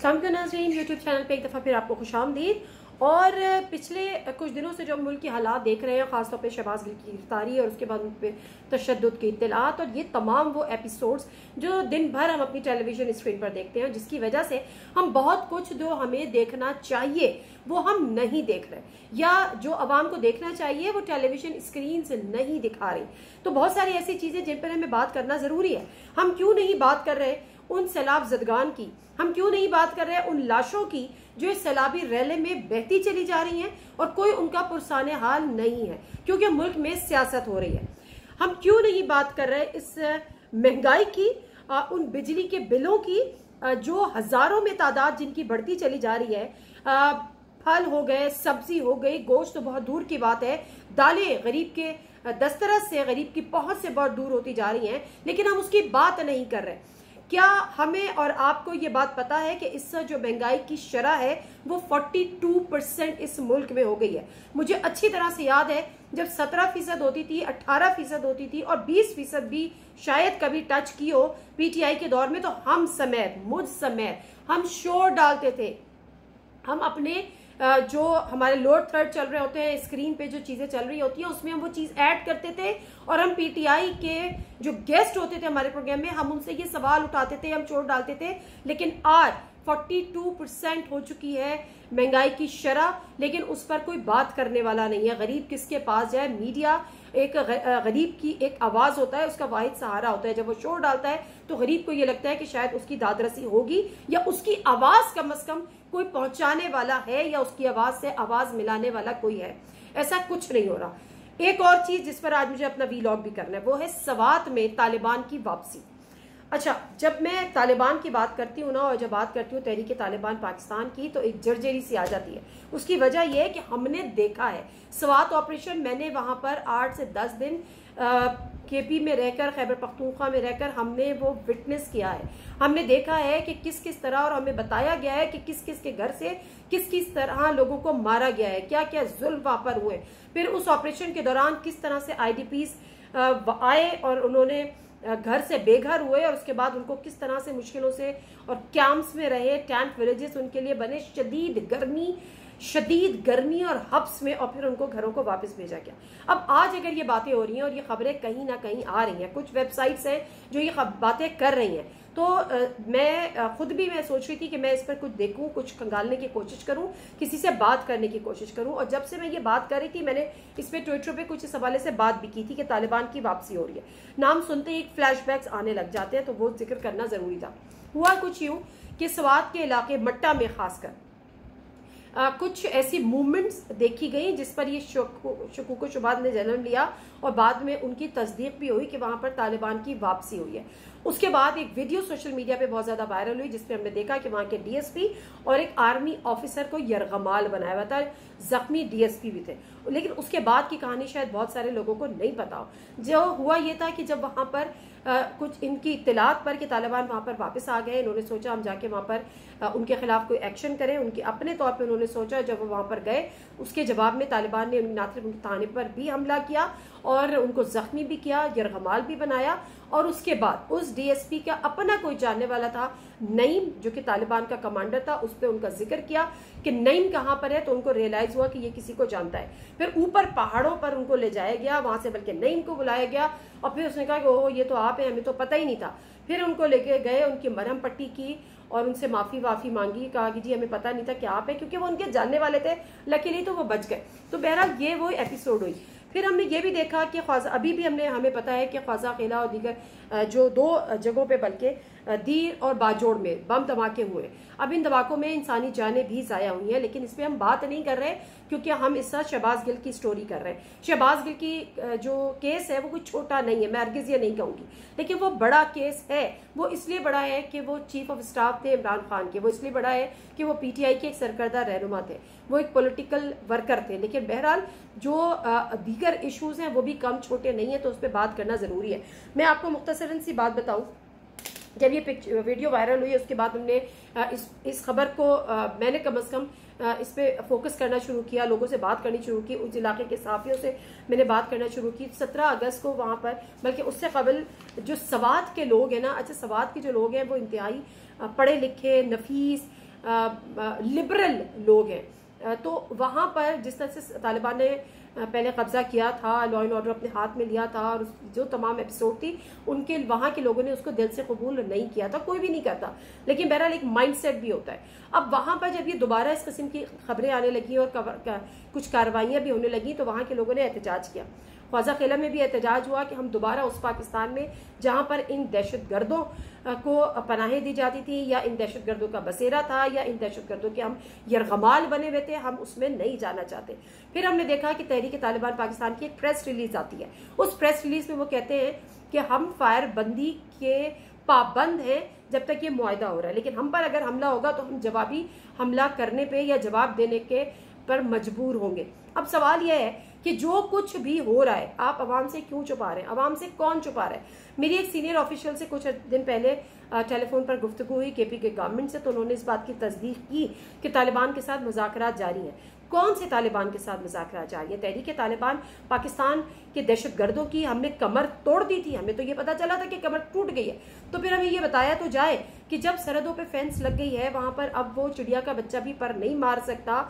अस्सलाम नाज़रीन, YouTube channel पे एक दफ़ा फिर आपको खुशामदीद। और पिछले कुछ दिनों से जो मुल्क के हालात देख रहे हैं, ख़ासतौर पे शहबाज गिल की गिरफ्तारी और उसके बाद उन पर तशद्दुद की इत्तलात और ये तमाम वो एपिसोड्स जो दिन भर हम अपनी टेलीविजन स्क्रीन पर देखते हैं, जिसकी वजह से हम बहुत कुछ जो हमें देखना चाहिए वो हम नहीं देख रहे, या जो आवाम को देखना चाहिए वो टेलीविजन स्क्रीन से नहीं दिखा रही। तो बहुत सारी ऐसी चीज़ें जिन पर हमें बात करना ज़रूरी है। हम क्यों नहीं बात कर रहे उन सैलाब ज़दगान की, हम क्यों नहीं बात कर रहे उन लाशों की जो इस सैलाबी रैले में बहती चली जा रही हैं और कोई उनका पुरसाने हाल नहीं है, क्योंकि मुल्क में सियासत हो रही है। हम क्यों नहीं बात कर रहे इस महंगाई की, उन बिजली के बिलों की जो हजारों में तादाद जिनकी बढ़ती चली जा रही है। फल हो गए, सब्जी हो गई, गोश्त तो बहुत दूर की बात है, दालें गरीब के दस्तरस से, गरीब की पहुंच से बहुत दूर होती जा रही हैं, लेकिन हम उसकी बात नहीं कर रहे। क्या हमें और आपको ये बात पता है कि इस जो महंगाई की शरह है वो 42% इस मुल्क में हो गई है। मुझे अच्छी तरह से याद है जब 17% होती थी, 18% होती थी और 20% भी शायद कभी टच की हो पीटीआई के दौर में, तो हम समेत, मुझ समेत, हम शोर डालते थे। हम अपने जो हमारे लोअर थर्ड चल रहे होते हैं, स्क्रीन पे जो चीजें चल रही होती हैं उसमें हम वो चीज ऐड करते थे और हम पीटीआई के जो गेस्ट होते थे हमारे प्रोग्राम में, हम उनसे ये सवाल उठाते थे, हम चोट डालते थे। लेकिन आज 42% हो चुकी है महंगाई की शरह, लेकिन उस पर कोई बात करने वाला नहीं है। गरीब किसके पास जाए? मीडिया एक गरीब की एक आवाज होता है, उसका वाहिद सहारा होता है। जब वो शोर डालता है तो गरीब को ये लगता है कि शायद उसकी दादरसी होगी या उसकी आवाज कम से कम कोई पहुंचाने वाला है या उसकी आवाज से आवाज मिलाने वाला कोई है। ऐसा कुछ नहीं हो रहा। एक और चीज जिस पर आज मुझे अपना वीलॉग भी करना है वो है सवात में तालिबान की वापसी। अच्छा, जब मैं तालिबान की बात करती हूँ ना, और जब बात करती हूँ तहरीक तालिबान पाकिस्तान की, तो एक जर्जरी सी आ जाती है। उसकी वजह यह है कि हमने देखा है स्वात ऑपरेशन। मैंने वहां पर 8 से 10 दिन केपी में रहकर, खैबर पख्तूनख्वा में रहकर हमने वो विटनेस किया है। हमने देखा है कि किस किस तरह, और हमें बताया गया है कि किस किस के घर से किस किस तरह लोगों को मारा गया है, क्या क्या जुल्म वहां पर हुए। फिर उस ऑपरेशन के दौरान किस तरह से आईडीपीस आए और उन्होंने घर से बेघर हुए और उसके बाद उनको किस तरह से मुश्किलों से और कैंप्स में रहे, टेंट विलेजेस उनके लिए बने, शदीद गर्मी और हब्स में, और फिर उनको घरों को वापस भेजा गया। अब आज अगर ये बातें हो रही हैं और ये खबरें कहीं ना कहीं आ रही हैं, कुछ वेबसाइट्स हैं जो ये बातें कर रही हैं, तो मैं खुद भी मैं सोच रही थी कि मैं इस पर कुछ देखूं, कुछ खंगालने की कोशिश करूं, किसी से बात करने की कोशिश करूं। और जब से मैं ये बात कर रही थी, मैंने इस पे ट्विटर पे कुछ इस हवाले से बात भी की थी कि तालिबान की वापसी हो रही है। नाम सुनते ही फ्लैशबैक्स आने लग जाते हैं, तो वो जिक्र करना जरूरी था। हुआ कुछ यूं कि स्वात के इलाके मट्टा में खासकर कुछ ऐसी मूवमेंट्स देखी गई जिस पर ये शकूक शुबात ने जन्म लिया और बाद में उनकी तस्दीक भी हुई कि वहां पर तालिबान की वापसी हुई है। उसके बाद एक वीडियो सोशल मीडिया पे बहुत ज्यादा वायरल हुई जिसमें हमने देखा कि वहां के डीएसपी और एक आर्मी ऑफिसर को यरगमाल बनाया हुआ था, जख्मी डीएसपी भी थे। लेकिन उसके बाद की कहानी शायद बहुत सारे लोगों को नहीं पता हो। जो हुआ ये था कि जब वहां पर कुछ इनकी इत्तलात पर कि तालिबान वहां पर वापस आ गए, इन्होंने सोचा हम जाके वहां पर उनके खिलाफ कोई एक्शन करें। उनके अपने तौर पे उन्होंने सोचा, जब वो वहां पर गए उसके जवाब में तालिबान ने ना सिर्फ उनके थाने पर भी हमला किया और उनको जख्मी भी किया, यरगमाल भी बनाया। और उसके बाद उस डीएसपी का अपना कोई जानने वाला था, नईम, जो कि तालिबान का कमांडर था, उस पर उनका जिक्र किया कि नईम कहाँ पर है, तो उनको रियलाइज हुआ कि ये किसी को जानता है। फिर ऊपर पहाड़ों पर उनको ले जाया गया, वहां से बल्कि नईम को बुलाया गया और फिर उसने कहा कि ओह ये तो आप हैं, हमें तो पता ही नहीं था। फिर उनको लेके गए, उनकी मरहम पट्टी की और उनसे माफी मांगी, कहा कि जी हमें पता नहीं था कि आप है, क्योंकि वो उनके जानने वाले थे। लकीली तो वो बच गए। तो बहरहाल ये वो एपिसोड हुई। फिर हमने ये भी देखा कि अभी भी हमें पता है कि ख्वाजा किला और दीगर जो 2 जगहों पे बल्कि दीर और बाजोड़ में बम धमाके हुए। अब इन धमाकों में इंसानी जानें भी जाया हुई हैं, लेकिन इस पर हम बात नहीं कर रहे क्योंकि हम इस साथ शहबाज गिल की स्टोरी कर रहे हैं। शहबाज गिल की जो केस है वो कोई छोटा नहीं है, मैं अर्गिज ये नहीं कहूंगी, लेकिन वो बड़ा केस है। वो इसलिए बड़ा है कि वो चीफ ऑफ स्टाफ थे इमरान खान के, वो इसलिए बड़ा है कि वो पीटीआई के एक सरकर्दा रहनुमा थे, वो एक पॉलिटिकल वर्कर थे। लेकिन बहरहाल जो दीगर इश्यूज हैं वो भी कम छोटे नहीं है, तो उस पर बात करना जरूरी है। मैं आपको मुख्तसरन सी बात बताऊं, जब ये वीडियो वायरल हुई उसके बाद हमने इस खबर को मैंने कम से कम इस पे फोकस करना शुरू किया, लोगों से बात करनी शुरू की, उस इलाके के सहाफियों से मैंने बात करना शुरू की। 17 अगस्त को वहां पर, बल्कि उससे कबल जो स्वात के लोग हैं ना, अच्छा स्वात के जो लोग हैं वो इंतहाई पढ़े लिखे, नफीस, लिबरल लोग हैं। तो वहाँ पर जिस तरह से तालिबान ने पहले कब्जा किया था, लॉ एंड ऑर्डर अपने हाथ में लिया था, और जो तमाम एपिसोड थी उनके वहाँ के लोगों ने उसको दिल से कबूल नहीं किया था, कोई भी नहीं करता, लेकिन बहरहाल एक माइंडसेट भी होता है। अब वहाँ पर जब ये दोबारा इस किस्म की खबरें आने लगी और कुछ कार्रवाइयाँ भी होने लगी, तो वहाँ के लोगों ने एहतजाज किया। ख्वाजा किला में भी एहतजाज हुआ कि हम दोबारा उस पाकिस्तान में जहाँ पर इन दहशतगर्दों को पनाहें दी जाती थी, या इन दहशतगर्दों का बसेरा था, या इन दहशतगर्दों के हम यरगमाल बने हुए थे, हम उसमें नहीं जाना चाहते। फिर हमने देखा कि तहरीक तालिबान पाकिस्तान की एक प्रेस रिलीज आती है। उस प्रेस रिलीज में वो कहते हैं कि हम फायर बंदी के पाबंद हैं जब तक ये मुआहदा हो रहा है, लेकिन हम पर अगर हमला होगा तो हम जवाबी हमला करने पे या जवाब देने के पर मजबूर होंगे। अब सवाल यह है कि जो कुछ भी हो रहा है आप अवाम से क्यों छुपा रहे हैं, अवाम से कौन छुपा रहा है। मेरी एक सीनियर ऑफिशियल से कुछ दिन पहले टेलीफोन पर गुफ्तगू हुई केपी के गवर्नमेंट से, तो उन्होंने इस बात की तस्दीक की कि तालिबान के साथ मुज़ाकरात जारी हैं। कौन से तालिबान के साथ मुज़ाकरात जारी है? तहरीक तालिबान पाकिस्तान के दहशतगर्दों की हमने कमर तोड़ दी थी, हमें तो ये पता चला था कि कमर टूट गई है, तो फिर हमें ये बताया तो जाए कि जब सरहदों पे फेंस लग गई है, वहां पर अब वो चिड़िया का बच्चा भी पर नहीं मार सकता,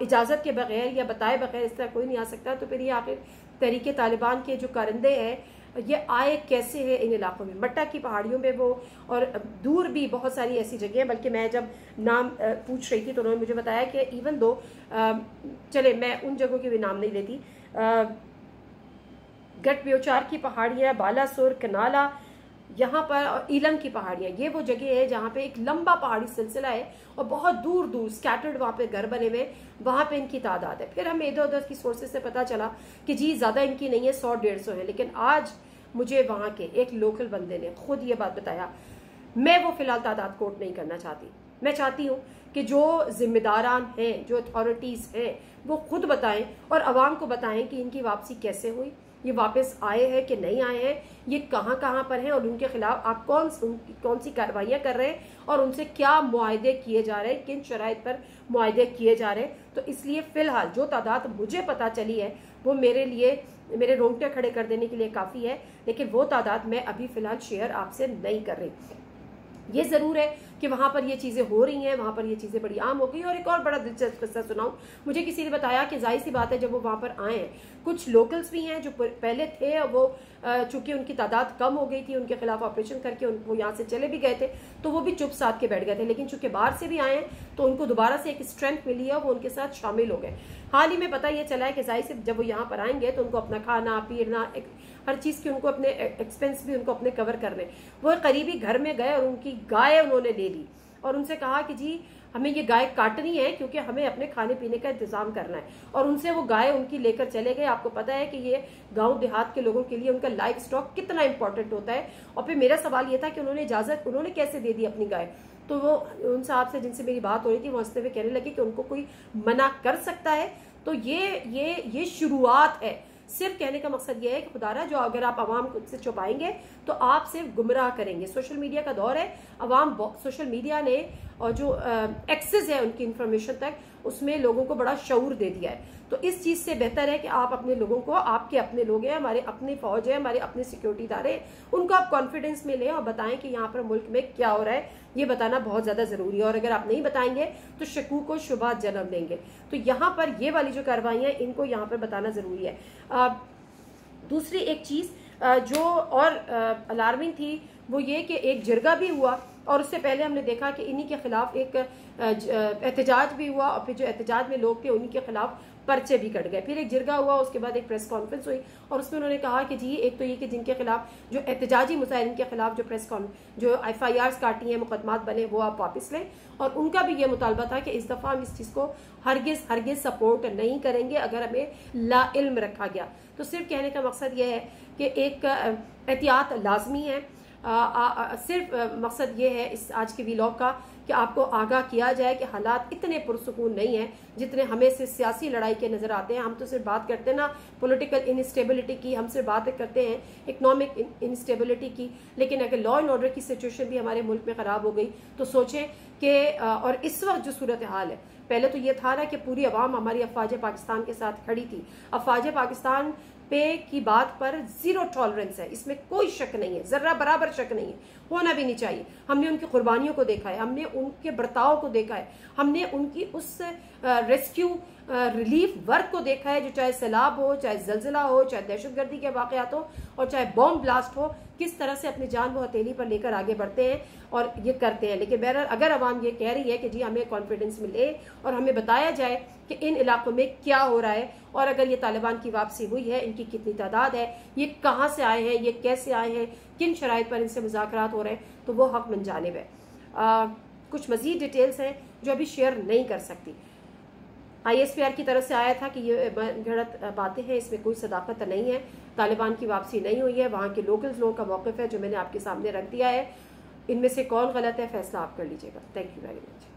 इजाजत के बगैर या बताए बगैर इस तरह कोई नहीं आ सकता, तो फिर ये आखिर तहरीक तालिबान के जो कारिंदे हैं ये आए कैसे है इन इलाकों में? मट्टा की पहाड़ियों में वो, और दूर भी बहुत सारी ऐसी जगह हैं। बल्कि मैं जब नाम पूछ रही थी तो उन्होंने मुझे बताया कि इवन दो चले मैं उन जगहों के भी नाम नहीं लेती, गटब्योचार की पहाड़ियाँ, बालासोर, कनाला, यहाँ पर, और ईलम की पहाड़ियाँ, ये वो जगह है जहाँ पे एक लंबा पहाड़ी सिलसिला है और बहुत दूर दूर स्कैटर्ड वहाँ पे घर बने हुए, वहाँ पे इनकी तादाद है। फिर हमें इधर उधर की सोर्सेज से पता चला कि जी ज़्यादा इनकी नहीं है, 100-150 है। लेकिन आज मुझे वहाँ के एक लोकल बंदे ने खुद ये बात बताया। मैं वो फिलहाल तादाद कोट नहीं करना चाहती, मैं चाहती हूँ कि जो जिम्मेदारान हैं, जो अथॉरिटीज़ हैं, वो खुद बताएं और आवाम को बताएं कि इनकी वापसी कैसे हुई, ये वापस आए हैं कि नहीं आए हैं, ये कहाँ कहाँ पर हैं, और उनके खिलाफ आप कौन सी कार्रवाइयाँ कर रहे हैं, और उनसे क्या मुआहदे किए जा रहे हैं, किन शराइत पर मुआहदे किए जा रहे हैं। तो इसलिए फ़िलहाल जो तादाद मुझे पता चली है वो मेरे लिए, मेरे रोंगटे खड़े कर देने के लिए काफ़ी है, लेकिन वो तादाद मैं अभी फ़िलहाल शेयर आपसे नहीं कर रही। ये ज़रूर है कि वहाँ पर ये चीज़ें हो रही हैं, वहाँ पर ये चीज़ें बड़ी आम हो गई। और एक और बड़ा दिलचस्प किस्सा सुनाऊं, मुझे किसी ने बताया कि जाहिर सी बात है जब वो वहाँ पर आए हैं, कुछ लोकल्स भी हैं जो पहले थे, वो चूंकि उनकी तादाद कम हो गई थी, उनके खिलाफ ऑपरेशन करके वो यहाँ से चले भी गए थे, तो वो भी चुप साध के बैठ गए थे। लेकिन चूंकि बाहर से भी आए हैं तो उनको दोबारा से एक स्ट्रेंथ मिली है, वो उनके साथ शामिल हो गए। हाल ही में पता ये चला है कि जाहिर से जब वो यहाँ पर आएंगे तो उनको अपना खाना पीना हर चीज़ की उनको अपने एक्सपेंस भी उनको अपने कवर करने। वो करीबी घर में गए और उनकी गाय उन्होंने ले ली और उनसे कहा कि जी हमें ये गाय काटनी है क्योंकि हमें अपने खाने पीने का इंतजाम करना है, और उनसे वो गाय उनकी लेकर चले गए। आपको पता है कि ये गांव देहात के लोगों के लिए उनका लाइफ स्टॉक कितना इंपॉर्टेंट होता है। और फिर मेरा सवाल ये था कि उन्होंने इजाजत उन्होंने कैसे दे दी अपनी गाय? तो वो उन साहब से जिनसे मेरी बात हो रही थी वो हंसते हुए कहने लगे कि उनको कोई मना कर सकता है? तो ये शुरुआत है। सिर्फ कहने का मकसद ये है कि खुदारा जो अगर आप आवाम से छुपाएंगे तो आप सिर्फ गुमराह करेंगे। सोशल मीडिया का दौर है, आवाम सोशल मीडिया ने और जो एक्सेस है उनकी इंफॉर्मेशन तक, उसमें लोगों को बड़ा शऊर दे दिया है। तो इस चीज़ से बेहतर है कि आप अपने लोगों को, आपके अपने लोग हैं, हमारे अपनी फौज है, हमारे अपने सिक्योरिटी इदारे, उनको आप कॉन्फिडेंस में लें और बताएं कि यहाँ पर मुल्क में क्या हो रहा है। ये बताना बहुत ज़्यादा ज़रूरी है, और अगर आप नहीं बताएंगे तो शकूक को शुबा जन्म देंगे। तो यहाँ पर ये वाली जो कार्रवाइयाँ इनको यहाँ पर बताना ज़रूरी है। दूसरी एक चीज़ जो और अलार्मिंग थी वो ये कि एक जिरगा भी हुआ, और उससे पहले हमने देखा कि इन्हीं के खिलाफ एक एहतजाज भी हुआ, और फिर जो एहतजाज में लोग थे उन्हीं के खिलाफ पर्चे भी कट गए। फिर एक जिरगा हुआ, उसके बाद एक प्रेस कॉन्फ्रेंस हुई, और उसमें उन्होंने कहा कि जी एक तो ये कि जिनके खिलाफ जो एहतजाजी मुजाहिरीन के खिलाफ जो FIRs काटी हैं, मुकदमात बने, वो आप वापस लें। और उनका भी ये मुतालबा था कि इस दफ़ा हम इस चीज़ को हरगिज़ सपोर्ट नहीं करेंगे अगर हमें लाइल्म रखा गया। तो सिर्फ कहने का मकसद ये है कि एक एहतियात लाजमी है। सिर्फ मकसद ये है इस आज के व्लॉग का कि आपको आगाह किया जाए कि हालात इतने पुरसुकून नहीं है जितने हमें से सियासी लड़ाई के नज़र आते हैं। हम तो सिर्फ बात करते हैं ना पॉलिटिकल इनस्टेबिलिटी की, हम सिर्फ बातें करते हैं इकोनॉमिक इनस्टेबिलिटी की, लेकिन अगर लॉ एंड ऑर्डर की सिचुएशन भी हमारे मुल्क में ख़राब हो गई तो सोचें कि और इस वक्त जो सूरत हाल है, पहले तो ये था ना कि पूरी अवाम हमारी अफवाज पाकिस्तान के साथ खड़ी थी। अफवाज पाकिस्तान पे की बात पर जीरो टॉलरेंस है, इसमें कोई शक नहीं है, जर्रा बराबर शक नहीं है। होना भी नहीं चाहिए। हमने उनकी कुर्बानियों को देखा है, हमने उनके बर्ताव को देखा है, हमने उनकी उस रेस्क्यू रिलीफ वर्क को देखा है, जो चाहे सैलाब हो, चाहे जलजिला हो, चाहे दहशतगर्दी के वाकयात हो और चाहे बॉम्ब ब्लास्ट हो, किस तरह से अपनी जान वो हथेली पर लेकर आगे बढ़ते हैं और ये करते हैं। लेकिन बहरहाल अगर अवाम ये कह रही है कि जी हमें कॉन्फिडेंस मिले और हमें बताया जाए कि इन इलाकों में क्या हो रहा है, और अगर ये तालिबान की वापसी हुई है, इनकी कितनी तादाद है, ये कहाँ से आए हैं, ये कैसे आए हैं, किन शराइत पर इनसे मुज़ाकरात हो रहे हैं, तो वो हक मन जानिब है। कुछ मजीद डिटेल्स हैं जो अभी शेयर नहीं कर सकती। ISPR की तरफ से आया था कि ये गलत बातें हैं, इसमें कोई सदाकत नहीं है, तालिबान की वापसी नहीं हुई है, वहाँ के लोकल्स लोगों का मौक़िफ़ है जो मैंने आपके सामने रख दिया है। इनमें से कौन गलत है फैसला आप कर लीजिएगा। Thank you very much.